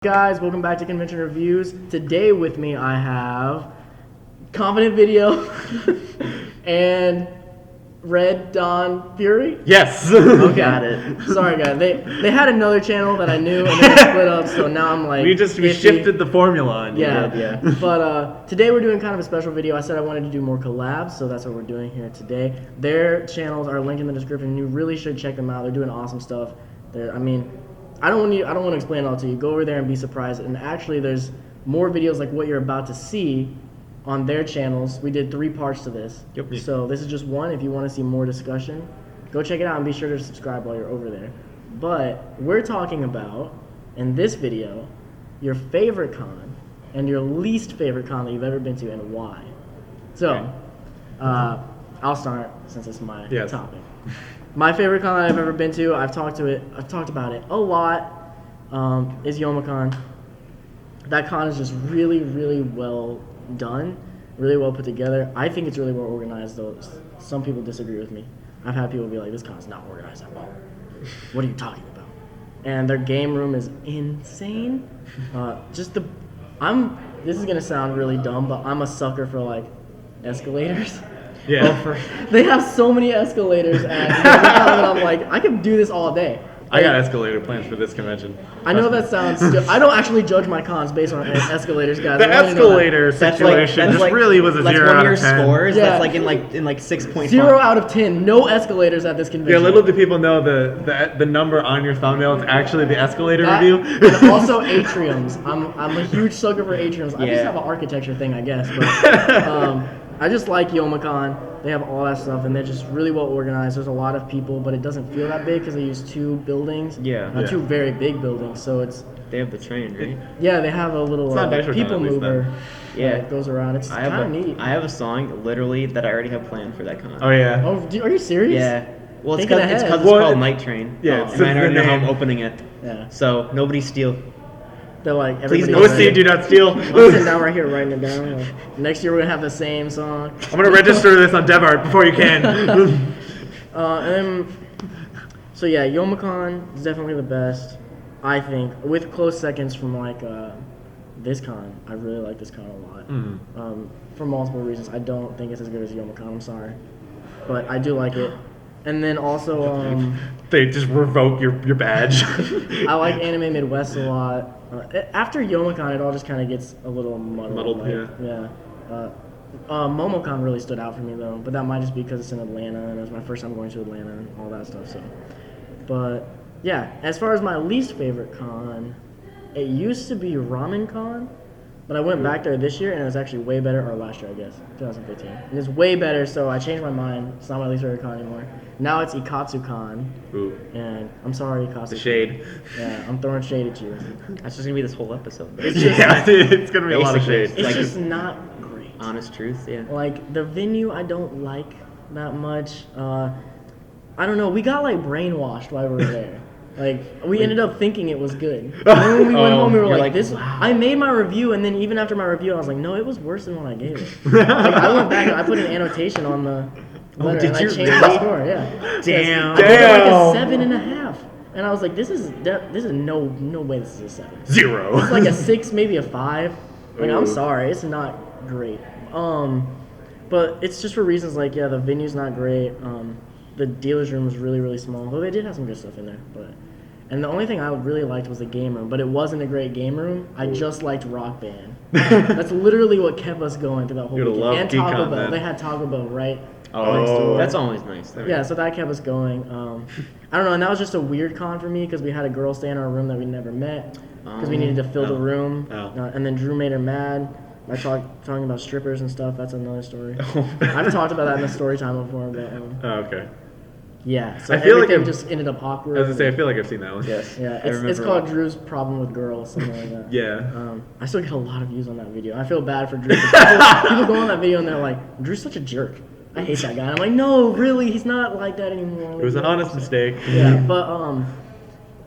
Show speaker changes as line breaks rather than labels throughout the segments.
Guys, welcome back to Convention Reviews. Today with me I have Confident Video and Red Dawn Fury.
Yes.
Okay. Got it. Sorry guys, they had another channel that I knew and they split up, so now I'm like
we shifted the formula on you.
Yeah. But today we're doing kind of a special video. I said I wanted to do more collabs, so that's what we're doing here today. Their channels are linked in the description. You really should check them out. They're doing awesome stuff. I don't want to explain it all to you. Go over there and be surprised. And actually, there's more videos like what you're about to see on their channels. We did 3 parts to this.
Yep.
So this is just one. If you want to see more discussion, go check it out and be sure to subscribe while you're over there. But we're talking about, in this video, your favorite con and your least favorite con that you've ever been to and why. So, I'll start since it's my topic. My favorite con that I've ever been to, I've talked about it a lot, is Youmacon. That con is just really, really well done, really well put together. I think it's really well organized, though. Some people disagree with me. I've had people be like, this con's not organized at all. What are you talking about? And their game room is insane. This is gonna sound really dumb, but I'm a sucker for like escalators.
Yeah.
They have so many escalators and I'm like, I could do this all day.
I got escalator plans for this convention.
I know that sounds I don't actually judge my cons based on escalators, guys.
The escalator situation really was a 0 out of 10.
Scores.
Yeah.
That's like 6.5.
0 out of 10. No escalators at this convention.
Yeah, little do people know the number on your thumbnail is actually the escalator
That,
review.
And also atriums. I'm a huge sucker for atriums. I just have an architecture thing, I guess. But I just like Youmacon. They have all that stuff, and they're just really well organized. There's a lot of people, but it doesn't feel that big because they use 2 buildings. Two very big buildings, so it's...
They have the train, right?
Yeah, they have a little people mover
that
goes around. It's kind of neat.
I have a song, literally, that I already have planned for that con.
Oh, yeah.
Oh, are you serious?
Yeah. Well, it's
Thinking
because
ahead.
it's called Night Train.
Yeah,
and I already know how I'm opening it.
Yeah.
So, nobody steal.
They're like,
Please
everybody...
no
Pussy, do not steal.
I'm sitting down right here writing it down. Like, next year we're going to have the same song.
I'm going to register this on DevArt before you can.
So yeah, Youmacon is definitely the best, I think, with close seconds from like this con. I really like this con a lot, for multiple reasons. I don't think it's as good as Youmacon, I'm sorry, but I do like it. And then also,
they just revoke your badge.
I like Anime Midwest a lot. After Youmacon, it all just kind of gets a little muddled. Yeah. Momocon really stood out for me though, but that might just be because it's in Atlanta and it was my first time going to Atlanta and all that stuff. So, but yeah, as far as my least favorite con, it used to be RamenCon, but I went back there this year and it was actually way better, or last year I guess, 2015. And it's way better, so I changed my mind. It's not my least favorite con anymore. Now it's IkatsuCon.
Ooh.
And I'm sorry, Ikatsu.
The shade.
Yeah, I'm throwing shade at you.
That's just going to be this whole episode.
It's just,
it's going to be a lot of shade.
It's just not great.
Honest truth, yeah.
Like, the venue I don't like that much. I don't know, we got like brainwashed while we were there. Like, we ended up thinking it was good. And then when we went home, we were like, this... Wow. I made my review, and then even after my review, I was like, no, it was worse than what I gave it. Like, I went back and I put an annotation on the letter, and I changed the score, yeah.
Damn.
I gave it like a 7.5. And I was like, this is no way this is a 7.
0.
It's like a 6, maybe a 5. Like, I'm sorry, it's not great. But it's just for reasons like, yeah, the venue's not great. The dealer's room was really, really small. Though they did have some good stuff in there. And the only thing I really liked was the game room. But it wasn't a great game room. I just liked Rock Band. That's literally what kept us going through that whole weekend. And Taco Bell. They had Taco Bell right next door.
That's always nice.
Yeah, so that kept us going. I don't know, and that was just a weird con for me because we had a girl stay in our room that we never met because we needed to fill the room. And then Drew made her mad by talking about strippers and stuff. That's another story. I've talked about that in the story time before. But,
okay.
Yeah, so
I feel
everything
like
just ended up awkward.
I was going to say, I feel like I've seen that one.
Yes.
Yeah, it's called Drew's Problem with Girls, something like that.
Yeah.
I still get a lot of views on that video. I feel bad for Drew. People go on that video and they're like, Drew's such a jerk. I hate that guy. And I'm like, no, really, he's not like that anymore.
It was an honest mistake.
Yeah, but,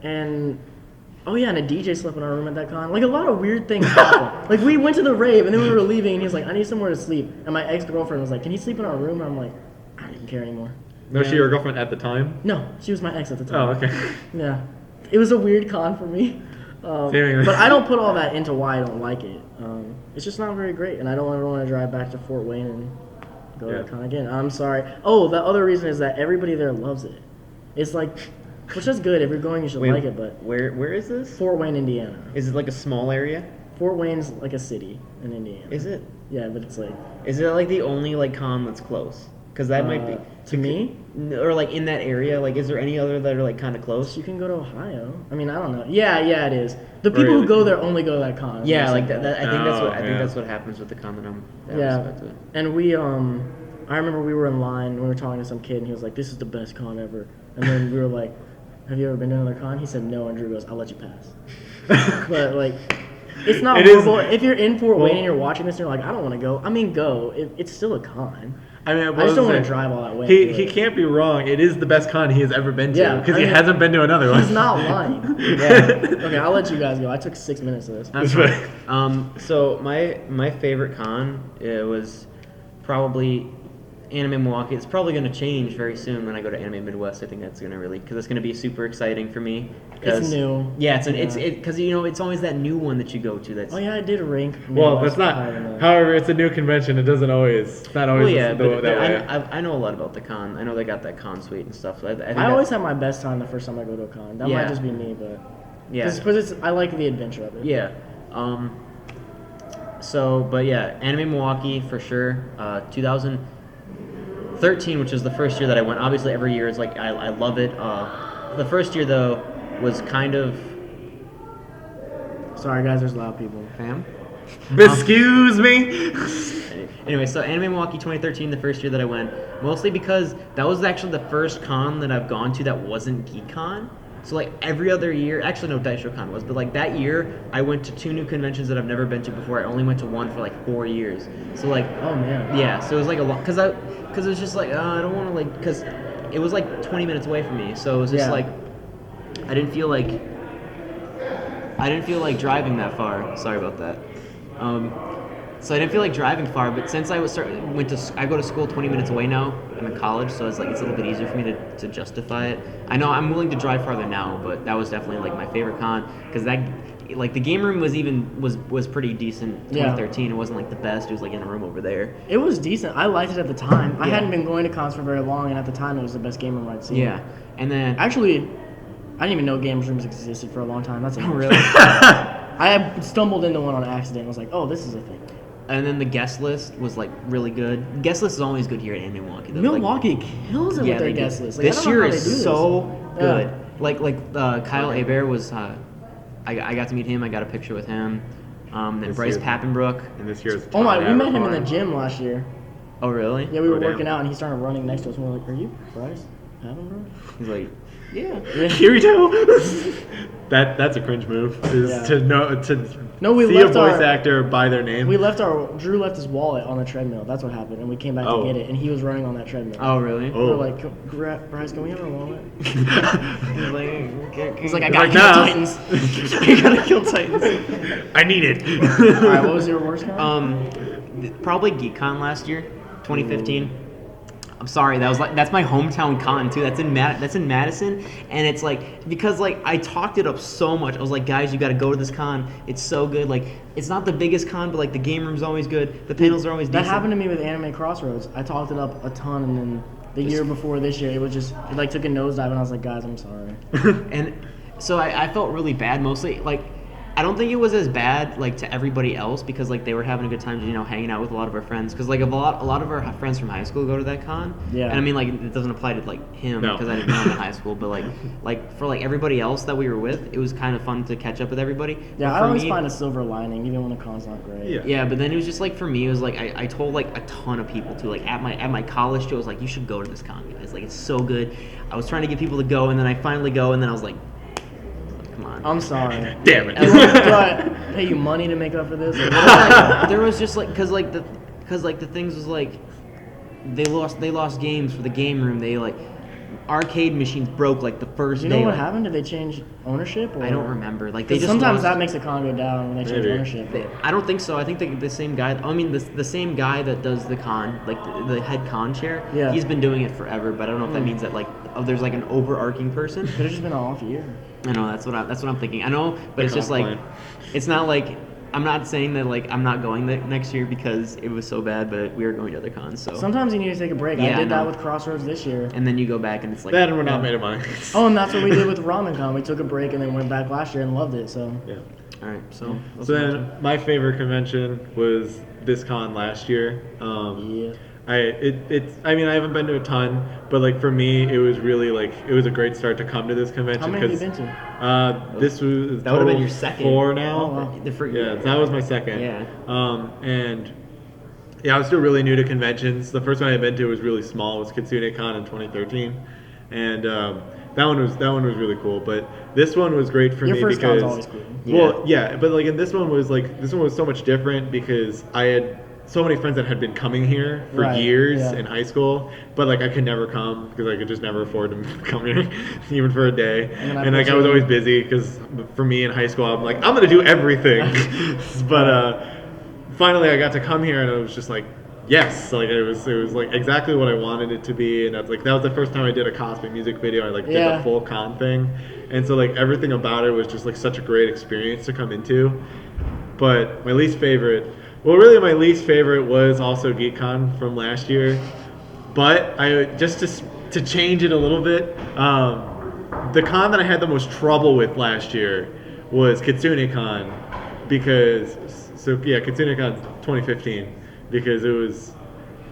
and... Oh yeah, and a DJ slept in our room at that con. Like, a lot of weird things happened. Like, we went to the rave, and then we were leaving, and he was like, I need somewhere to sleep. And my ex-girlfriend was like, can you sleep in our room? And I'm like, I don't even care anymore.
Was she your girlfriend at the time?
No, she was my ex at the time.
Oh, okay.
Yeah. It was a weird con for me.
Seriously.
But I don't put all that into why I don't like it. It's just not very great, and I don't ever want to drive back to Fort Wayne and go to
Yeah.
the con again. I'm sorry. Oh, the other reason is that everybody there loves it. It's like, which is good. If you're going, you should
Wait,
like it. But
where is this?
Fort Wayne, Indiana.
Is it like a small area?
Fort Wayne's like a city in Indiana.
Is it?
Yeah, but it's like
Is it like the only like con that's close? Because that might be
to me.
or like in that area. Like, is there any other that are like kind of close?
You can go to Ohio. I mean, I don't know. Yeah, it is. The people who
Really?
go there only go to that con.
Yeah,
It's
like that. I think that's what
Oh,
I think
yeah.
that's what happens with the con that I
Yeah,
respect to it.
and we I remember we were in line and we were talking to some kid and he was like, "This is the best con ever." And then we were like, "Have you ever been to another con?" He said, "No." And Drew goes, "I'll let you pass." But like, it's not
It is-
horrible. If you're in Fort Wayne
well-
and you're watching this and you're like, "I don't want to go," I mean, go. It's still a con.
I mean,
I just don't want to drive all that way.
He can't be wrong. It is the best con he has ever been to
Yeah,
because
I
he
mean,
hasn't been to another one.
He's not lying. Yeah. Okay, I'll let you guys go. I took 6 minutes of this.
That's fine. So my favorite con was probably Anime Milwaukee. It's probably going to change very soon when I go to Anime Midwest. I think that's going to really because it's going to be super exciting for me.
It's new.
Yeah, it's
Yeah.
because it's always that new one that you go to. That's
Oh yeah, I did rank.
Well,
Midwest
that's
higher than
not.
that.
However, it's a new convention. It doesn't always. It's not always
Well, yeah,
that
but
way.
I know a lot about the con. I know they got that con suite and stuff. So I think
I always have my best time the first time I go to a con. That
Yeah.
might just be me, but
yeah.
because I like the adventure of it.
Yeah. But yeah, Anime Milwaukee for sure. 2013, which was the first year that I went. Obviously, every year it's like I love it. The first year though was kind of
Sorry guys, there's loud people.
fam.
Excuse me.
Anyway, so Anime Milwaukee 2013, the first year that I went, mostly because that was actually the first con that I've gone to that wasn't GeekCon. So like every other year, actually no, DaishoCon was, but like that year I went to 2 new conventions that I've never been to before. I only went to one for like 4 years. So like,
Oh man.
yeah, so it was like a lot, because it was just like, I don't want to like, because it was like 20 minutes away from me. So it was just
Yeah.
like, I didn't feel like driving that far. Sorry about that. So I didn't feel like driving far, but since I I go to school 20 minutes away now. I'm in college, so it's a little bit easier for me to justify it. I know I'm willing to drive farther now, but that was definitely like my favorite con because that like the game room was pretty decent. 2013, It wasn't like the best. It was like in a room over there.
It was decent. I liked it at the time. I
Yeah.
hadn't been going to cons for very long, and at the time, it was the best game room I'd seen.
Yeah, and then
Actually, I didn't even know games rooms existed for a long time. That's a
really.
I had stumbled into one on accident. and was like, oh, this is a thing.
And then the guest list was like really good. Guest list is always good here at Anime Milwaukee. though. Like,
Milwaukee kills it with their
they do.
guest list. Like, I
This
don't know
year
how they
is
do this.
so good.
Yeah.
Like Kyle Hebert was. I got to meet him. I got a picture with him. Then
This
Bryce
year-
Pappenbrook.
And this year's.
Oh my,
Todd
we met him in the
Abercorn.
gym last year.
Oh really?
Yeah, we were
Oh, damn.
working out, and he started running next to us. And we were like, are you Bryce Papenbrook?
He's like, yeah.
Kirito. That's a cringe move. Is
Yeah.
to
No, we
see a
left
voice
our-
actor by their name.
Drew left his wallet on the treadmill. That's what happened, and we came back
Oh.
to get it, and he was running on that treadmill.
Oh really?
We were
Oh.
like, Bryce, can we have our wallet?
He's like,
He's like, I
He's
gotta
like,
kill
"Nah."
Titans. I gotta kill Titans.
I need it.
All right, what was your worst con?
Probably GeekCon last year, 2015. I'm sorry, that's my hometown con too. That's in Madison, and it's like because like I talked it up so much. I was like, guys, you got to go to this con. It's so good. Like it's not the biggest con, but like the game room's always good. The panels are always
That
decent.
happened to me with Anime Crossroads. I talked it up a ton, and then the year before this year, it like took a nosedive, and I was like, guys, I'm sorry.
And so I felt really bad mostly like I don't think it was as bad like to everybody else because like they were having a good time hanging out with a lot of our friends because like a lot of our friends from high school go to that con.
Yeah.
And I mean like it doesn't apply to like him
No.
because I didn't know him in high school, but like for like everybody else that we were with, it was kind of fun to catch up with everybody.
Yeah,
But
I
for
always
me-
find a silver lining, even when a con's not great.
Yeah.
Yeah, but then it was just like for me, it was like I told like a ton of people too. Like at my college show, I was like, you should go to this con, guys. Like it's so good. I was trying to get people to go, and then I finally go, and then I was like, come on.
I'm sorry.
Damn it.
Do I pay you money to make up for this? Or what?
There was just like because the things was like they lost games for the game room. They like arcade machines broke like the first
Do you
day.
know what
like,
happened? Did they change ownership? Or?
I don't remember. Like they
'Cause
just
sometimes
lost-
that makes a con go down when they change
Maybe.
ownership. but-
I don't think so. I think the same guy. I mean, the same guy that does the con, like the head con chair.
Yeah.
He's been doing it forever, but I don't know if that means that like there's like an overarching person.
Could have just been an off year.
I know that's what I'm thinking. I know, but it's just like,
Plan.
it's not like I'm not saying that like I'm not going next year because it was so bad, but we are going to other cons. So
Sometimes you need to take a break.
Yeah,
I
I
did that
know.
with Crossroads this year.
and then you go back and it's like
That and we're not made of money.
Oh, and that's what we did with RamenCon. We took a break and then went back last year and loved it. So
Yeah.
All right, so
So then my favorite convention was this con last year.
yeah.
I mean I haven't been to a ton, but like for me it was really like it was a great start to come to this convention.
How many have you
'cause,
been to?
This was
That would've been
total
your second.
4 now.
Oh, wow.
Yeah, that was my second.
Yeah.
And yeah, I was still really new to conventions. The first one I had been to was really small. It was KitsuneCon in 2013, and that one was really cool. But this one was great for
Your
me
first
because
con's always cool.
well, yeah, but like in this one was so much different because I had so many friends that had been coming here for
Right,
years
yeah.
in high school, but like I could never come because I could just never afford to come here even for a day.
And then
And like I was always busy because for me in high school I'm like I'm gonna do everything, but finally I got to come here and it was just like yes, like it was like exactly what I wanted it to be, and that's like that was the first time I did a cosplay music video. I like did
Yeah.
the full con thing, and so like everything about it was just like such a great experience to come into. But my least favorite, well, really my least favorite was also GeekCon from last year. But I just to change it a little bit, the con that I had the most trouble with last year was KitsuneCon because KitsuneCon 2015 because it was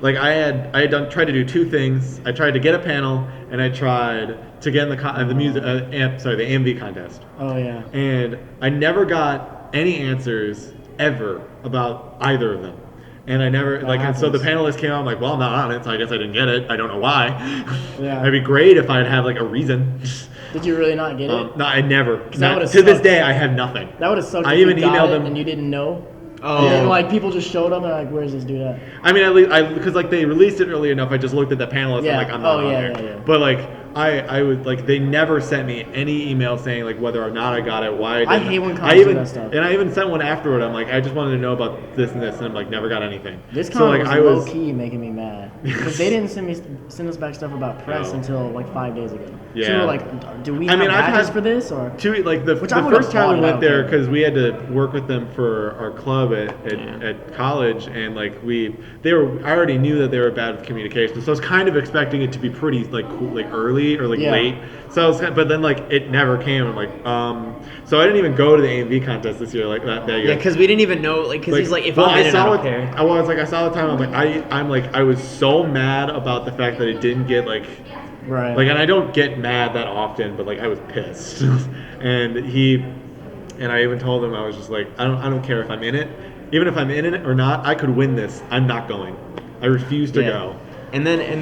like I had tried to do two things. I tried to get a panel and I tried to get in the the AMV contest.
Oh yeah.
And I never got any answers ever about either of them. And I never and so the panelists came out. I'm like, well, I'm not on it, so I guess I didn't get it. I don't know why.
Yeah.
It'd be great if I'd have like a reason.
Did you really not get it?
No, I never.
that
Not-
would've
to this
sucked.
day, I have nothing.
That would have sucked.
I
if
even
you got
emailed
it
them-
and you didn't know.
Oh.
And then, like people just showed up and like, where's this dude at?
I mean, at least because like they released it early enough. I just looked at the panelists.
Yeah.
And like I'm not
Oh,
on
yeah,
there.
yeah, yeah.
But like I would like they never sent me any email saying like whether or not I got it, why.
I
didn't.
hate when cons
I
do
even
that stuff.
and I even sent one afterward. I'm like I just wanted to know about this and this, and I'm like never got anything.
This con
so like
was
I
low
was
key making me mad because they didn't send us back stuff about press
No.
until like 5 days ago. So we
Yeah.
were like, do we
I
have
mean, I've
badges
had-
for this or?
Two, like the
Which I
the
would've
first time
bought
we
it, I
went
don't
there
care.
because we had to work with them for our club at college, and like I already knew that they were bad with communication, so I was kind of expecting it to be pretty like cool, like early or like
Yeah.
late. So I was, but then like it never came. I'm like, so I didn't even go to the AMV contest this year, like that year.
Yeah, because we didn't even know, like, because he's like, if
well,
I'm in it, I don't
it,
care.
I was like, I saw the time. I'm like, I was so mad about the fact that it didn't get like.
Right.
Like, and I don't get mad that often, but like I was pissed, and I even told him I was just like, I don't care if I'm in it, even if I'm in it or not, I could win this. I'm not going. I refuse to go.
And then
and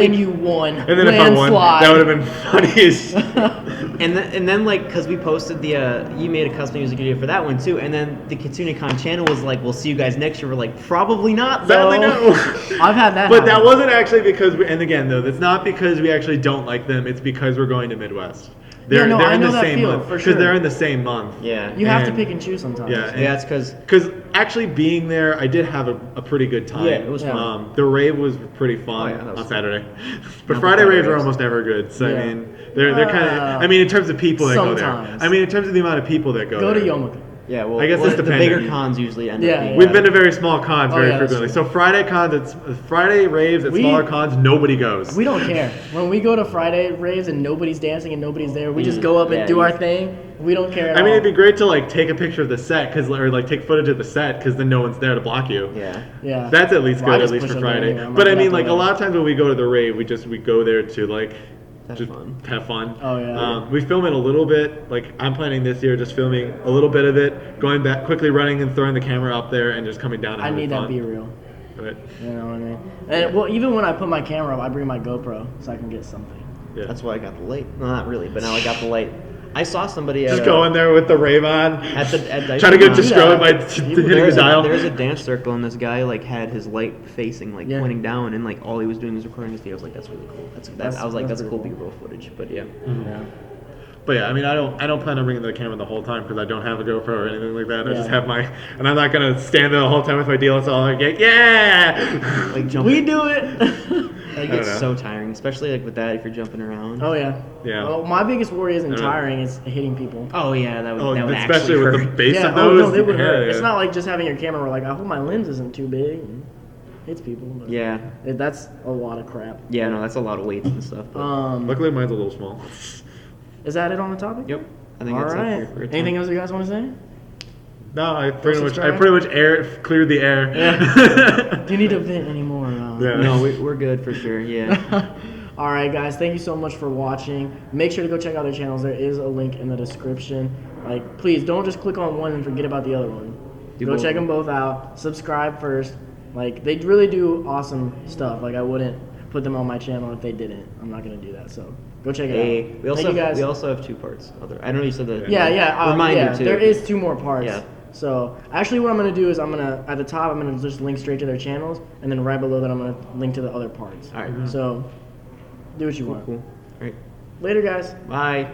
then you won.
And then if I won,
landslide.
that would have been funny as shit.
and then like, because we posted the you made a custom music video for that one too, and then the KitsuneCon channel was like, we'll see you guys next year. We're like, probably not though.
Sadly, no.
I've had that.
But that
happen.
wasn't actually because, and again though, that's not because we actually don't like them. It's because we're going to Midwest. They're
no,
they're
I
in
know
the
that
same
feel,
month
for
because
sure.
they're in the same month.
Yeah.
You have to
And-
pick and choose sometimes.
Yeah, and-
Yeah, it's because
Because actually being there, I did have a pretty good time.
Yeah, it was fun.
The rave was pretty fun
Oh, yeah, that was
on
fun.
Saturday,
Not
but
the
Friday
Friday
raves are
raves.
almost never good. So
Yeah.
I mean, they're kind of. I mean, in terms of people that go there.
Sometimes.
I mean, in terms of the amount of people that go.
Go to
there.
Yomoka.
yeah. Well,
I guess it's
the
dependent.
bigger cons usually end
Yeah,
up being.
yeah.
We've been to very small cons
Oh,
very
yeah, that's
frequently.
true.
So Friday raves at
We-
smaller cons, nobody goes.
We don't care. When we go to Friday raves and nobody's dancing and nobody's there, we just go up and
Yeah,
do
you-
our thing. We don't care at
I mean,
all.
it'd be great to like take a picture of the set, or like take footage of the set, because then no one's there to block you.
Yeah.
Yeah.
That's at least
Well, I
good, at
just
least
push
for
up there
Friday.
anyway. I'm
But
not
I mean,
gonna
like a
have to
lot of times when we go to the rave, we go there to like
Have
just
fun.
have fun.
Oh, yeah.
We film it a little bit. Like I'm planning this year, just filming a little bit of it, going back, quickly running and throwing the camera up there, and just coming down. And
I
having
need
fun.
that be real.
But,
You know what I mean? And well, even when I put my camera up, I bring my GoPro so I can get something.
yeah.
That's why I got the light. No, not really, but now I got the light. I saw somebody
just
at,
go in there with the rave on.
at Dice
Try to get
Con.
destroyed by hitting the
There's
dial.
a dance circle, and this guy like had his light facing, like
Yeah.
pointing down, and like all he was doing was recording his video. I was like, that's really cool. I was like,
that's
that's cool
pretty
B-roll footage. But yeah,
Yeah.
But yeah, I mean, I don't plan on bringing the camera the whole time because I don't have a GoPro or anything like that. I just
Yeah.
have my, and I'm not gonna stand there the whole time with my DSLR. Like, yeah.
like jump.
We do it.
Like,
don't
it's
know.
so tiring, especially like with that if you're jumping around.
Oh yeah.
Yeah.
Well, my biggest worry isn't
I know.
tiring; it's hitting people.
Oh yeah, that would
Oh,
that would
especially
actually
with
hurt.
the base
Yeah.
of
Oh
those.
no, they would
yeah,
hurt.
yeah.
It's not like just having your camera where like I hope my lens isn't too big and hits people. But
Yeah,
that's a lot of crap.
yeah, no, that's a lot of weights and stuff. But,
Luckily, mine's a little small.
Is that it on the topic?
yep, I think
All
that's
right.
it for time.
Anything else you guys want to say?
No, I
subscribe?
pretty much cleared the air.
Yeah. Do you need to vent anymore?
Yeah.
No, we're good for sure. Yeah.
All right, guys. Thank you so much for watching. Make sure to go check out their channels. There is a link in the description. Like, please don't just click on one and forget about the other one.
Do
Go
both.
check them both out. Subscribe first. Like, they really do awesome stuff. Like, I wouldn't put them on my channel if they didn't. I'm not gonna do that. So go check it
Hey,
out.
we also
Thank you guys.
we also have 2 parts. I know you said that.
Yeah.
Reminder
yeah,
too.
There is 2 more parts.
Yeah.
So actually, what I'm gonna do is at the top I'm gonna just link straight to their channels, and then right below that I'm gonna link to the other parts.
All right.
So do what you want.
Cool. All right.
Later, guys.
Bye.